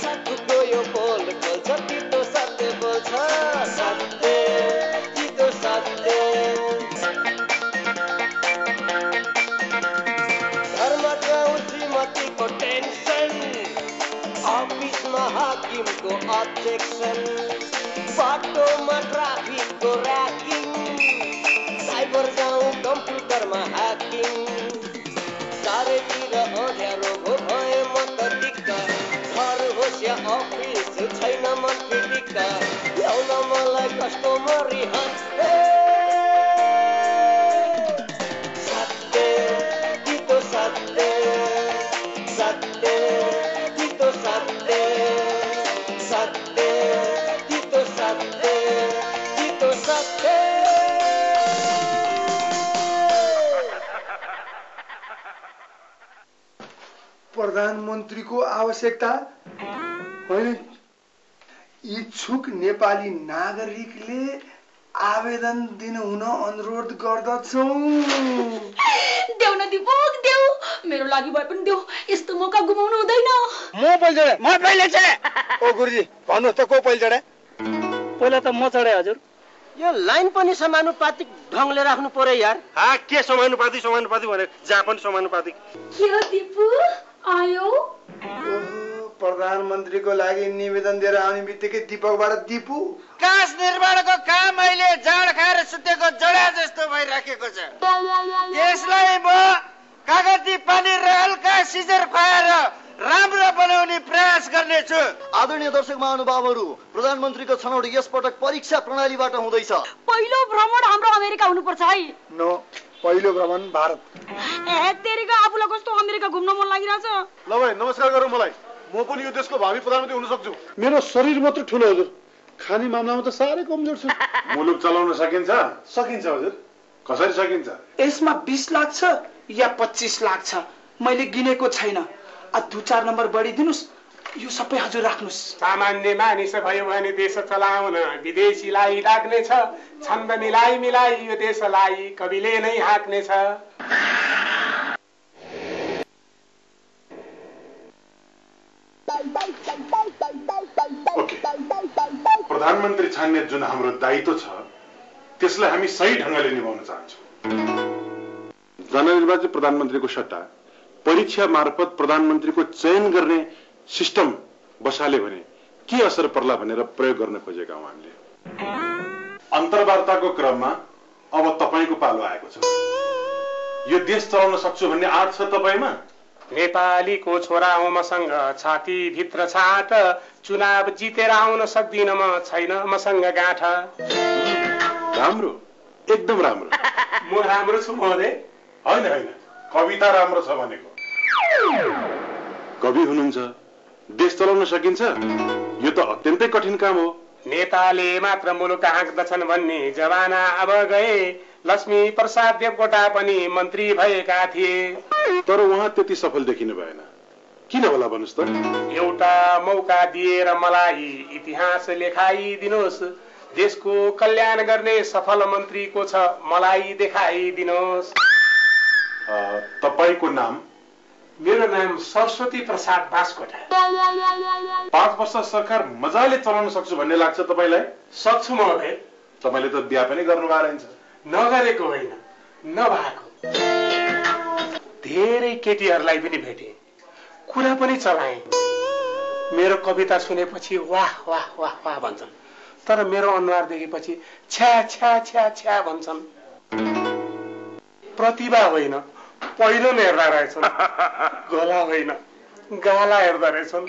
साथुको यो पोल खोल्छ तितो सत्य बोल्छ सत्य तितो सत्य घरमा गाउँ श्रीमतीको टेन्सन अफिसमा हाकिमको अब्जेक्सन बाटोमा ट्राफिकको र्याकिङ साइबर गाउँ कम्प्युटरमा ह्याकिङ चारैतिर अँध्यारो भए म त दिक्क घर होस् या अफिस छैन मन दिक्क ल्याउन मलाई कस्टमरी हस्ते सत्य तितो सत्य सत्य तितो सत्य सत्य तितो सत्य तितो सत्य प्रधानमन्त्रीको आवश्यकता होइन इच्छुक नेपाली नागरिकले आवेदन दिनु हुन अनुरोध गर्दछौ देऊ न दिपक देऊ मेरो लागि भए पनि देऊ यस्तो मौका गुमाउनु हुँदैन म पहिले चढे ओ गुरुजी भन्नुहोस् त को पहिले चढे पहिला त म चढे हजुर यो लाइन पनि समानुपातिक ढंगले राख्नु पर्यो यार के समानुपातिक भने जहाँ पनि समानुपातिक के हो दिपु आयो प्रधानमन्त्रीको लागि निवेदन दिएर आउने बित्तिकै दीपकबाट दिपु कास निर्माणको काम अहिले जाड खाएर सुतेको जडा जस्तो भइराखेको छ यसलाई म कागती पानी र हल्का सिजर खुवाएर राम्रो बनाउने प्रयास गर्नेछु आदरणीय दर्शक महानुभावहरू प्रधानमन्त्रीको छनौट यस पटक परीक्षा प्रणालीबाट हुँदैछ पहिलो भ्रमण हाम्रो अमेरिका हुनुपर्छ है नो पहिलो भ्रमण भारत ए तेरीको आफुलाई कस्तो अमेरिका घुम्न मन लागिरहेछ ल भाइ नमस्कार गरौँ मलाई म पनि यो देशको भावी प्रधानमन्त्री हुन सक्छु मेरो शरीर मात्र ठुलो हजुर खाने मामलामा त साह्रै कमजोर छु मुलुक चलाउन सकिन्छ हजुर कसरी सकिन्छ यसमा 20 लाख छ या 25 लाख छ मैले गिनेको छैन 2-4 नम्बर बढी दिनुस् यो सबै हजुर राख्नुस् सामान्य मानिस भयो भने देश चलाउन विदेशीलाई डाक्ने छ छन्द मिलाई मिलाई यो देशलाई कविले नै हाँक्ने छ प्रधानमन्त्री छान्ने जुन हाम्रो दायित्व छ त्यसलाई हामी सही ढंगले निभाउन चाहन्छौँ जननिर्वाचित प्रधानमन्त्रीको सट्टा परीक्षा मार्फत प्रधानमन्त्रीको चयन गर्ने सिस्टम बसाले भने के असर पर्ला भनेर प्रयोग गर्न खोजेका हौं हामीले अन्तर्वार्ताको क्रममा अब तपाईको पालो आएको छ यो देश चलाउन सक्छु भन्ने आँट छ तपाईमा नेपालीको छोरा हो मसँग छाती भित्र छाट चुनाव जितेर आउन सक्दिन म छैन मसँग गाँठ राम्रो एकदम राम्रो म राम्रो छु महोदय हैन कविता राम्रो छ भनेको कवि हुनुहुन्छ देश चलाउन सकिन्छ यो त अत्यन्तै कठिन काम हो नेताले मात्र मुलुक हाँक्दछन् भन्ने जमाना अब गए लक्ष्मी प्रसाद देवकोटा पनि मन्त्री भएका थिए तर उहाँ त्यति सफल देखिनु भएन किन होला भन्नुस् त एउटा मौका दिएर मलाई इतिहास लेखाइदिनुहोस् देशको कल्याण गर्ने सफल मन्त्रीको छ मलाई देखाइदिनुहोस् तपाईको नाम मेरो नाम सरस्वती प्रसाद बास्कोटा 5 वर्ष सरकार मजाले चलाउन सक्छु भन्ने लाग्छ तपाईलाई सक्छु महोदय तपाईले त बिहा पनि गर्नुभएको रहेछ नगरेको होइन नभएको धेरै केटीहरूलाई पनि भेटे कुरा पनि चलाए मेरो कविता सुनेपछि वाह वाह वाह वाह भन्छन् तर मेरो अनुहार देखेपछि छ्या छ्या छ्या छ्या भन्छन् प्रतिभा होइन पहिलो नै हेर्दा रहेछन् गला होइन गाला हेर्दा रहेछन्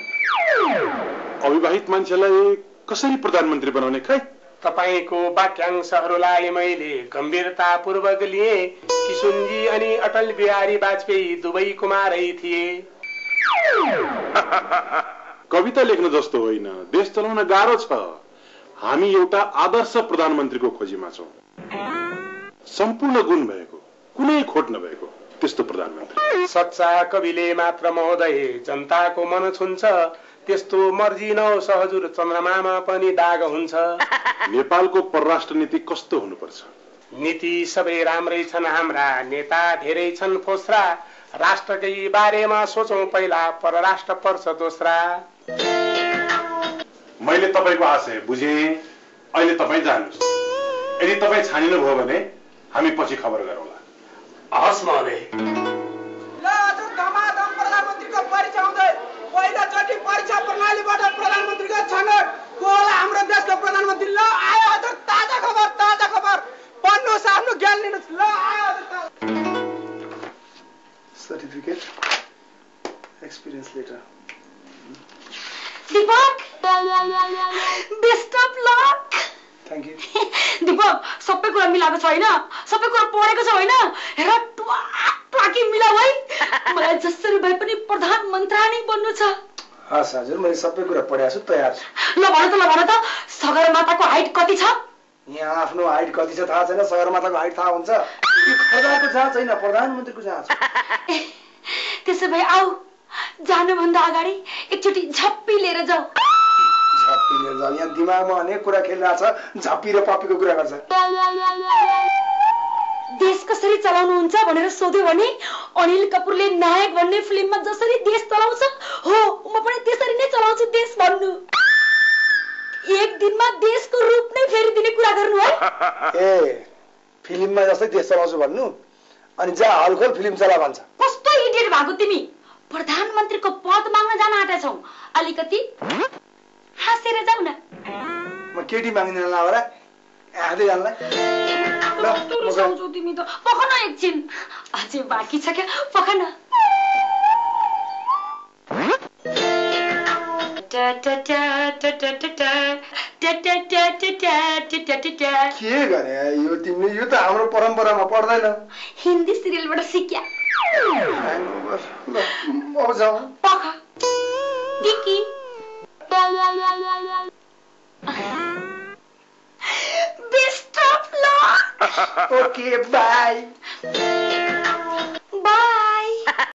अविवाहित मान्छेलाई कसरी प्रधानमन्त्री बनाउने खै तपाईको वाक्यांशहरूलाई मैले गम्भीरतापूर्वक लिए किशुनजी अनि अटल बिहारी वाजपेयी दुवै कुमारै थिए कविता लेख्न जस्तो होइन देश चलाउन गाह्रो छ हामी एउटा आदर्श प्रधानमन्त्रीको खोजीमा छौं सम्पूर्ण गुण भएको कुनै खोट नभएको त्यस्तो प्रधानमन्त्री सच्चा कविले मात्र महोदय जनताको मन छुन्छ त्यस्तो मर्जी नहोस् हजुर चन्द्रमामा पनि दाग हुन्छ नेपालको परराष्ट्र नीति कस्तो हुनुपर्छ नीति सबै राम्रै छन् हाम्रा नेता धेरै छन् फोस्रा राष्ट्रकै बारेमा सोचौं पहिला, परराष्ट्र पर्छ दोस्रा। मैले तपाईँको आशय बुझेँ। अहिले तपाईँ जानुहोस्। यदि तपाईँ छानिनु भयो भने हामी पछि खबर गरौँला। हस् महोदय। ल हजुर, धमाधम प्रधानमन्त्रीको परीक्षा आउँदै पहिलोचोटि परीक्षा प्रणालीबाट प्रधानमन्त्रीको छनौट को होला हाम्रो देशको प्रधानमन्त्री। ल आयो हजुर, ताजा खबर, ताजा खबर। पढ्नुहोस्, आफ्नो ज्ञान लिनुहोस्। ल आयो हजुर। Certificate, experience letter. Deepak, best of luck. Thank you. Deepak, सबै कुरा मिलाएको छ होइन? सबै कुरा पढेको छ होइन? हेर, ट्वाकी मिलाऊ है। मलाई जसरी भए पनि प्रधानमन्त्री बन्नु छ। हस् हजुर, मैले सबै कुरा पढेको छु, तयार छु। ल भन त सगरमाताको हाइट कति छ? यहाँ आफ्नो हाइट कति छ थाहा छैन, सगरमाताको हाइट थाहा हुन्छ? यो खर्दाको जहाँ छैन, प्रधानमन्त्रीको जहाँ छ। त्यसो भए आऊ, जानुभन्दा अगाडि एकचोटि झप्पी लिएर जाऊ। झप्पी लिएर जाऊ? यहाँ दिमागमा अनेक कुरा खेलिरहेको छ, झप्पी र पप्पीको कुरा गर्छ। देश कसरी चलाउनुहुन्छ भनेर सोध्यो भने अनिल कपुरले नायक भन्ने फिल्ममा जसरी देश चलाउँछ, हो म पनि त्यसरी नै चलाउँछु देश भन्नु। एक दिनमा देशको रूप नै फेरिदिने कुरा गर्नु है। ए, फिल्ममा जस्तै देश चलाउँछु भन्नु? अनि जा हलखोल फिल्म चला भन्छ। कस्तो इडियट भएको तिमी। प्रधानमन्त्रीको पद माग्न जान आँटेछौ, अलिकति हाँसेर जाऊ न। म केटी माग्दिन लाउरा, हाँस्दै जानलाई। ल सम्झौ तिमी त। पख न एकछिन, अझै बाँकी छ क्या, पख न। के गरे यो तिमीले? यो त हाम्रो परम्परामा पर्दैन। हिन्दी सिरियलबाट सिक्या। अब जाऊ। पख Diki. Best of luck. Okay, by.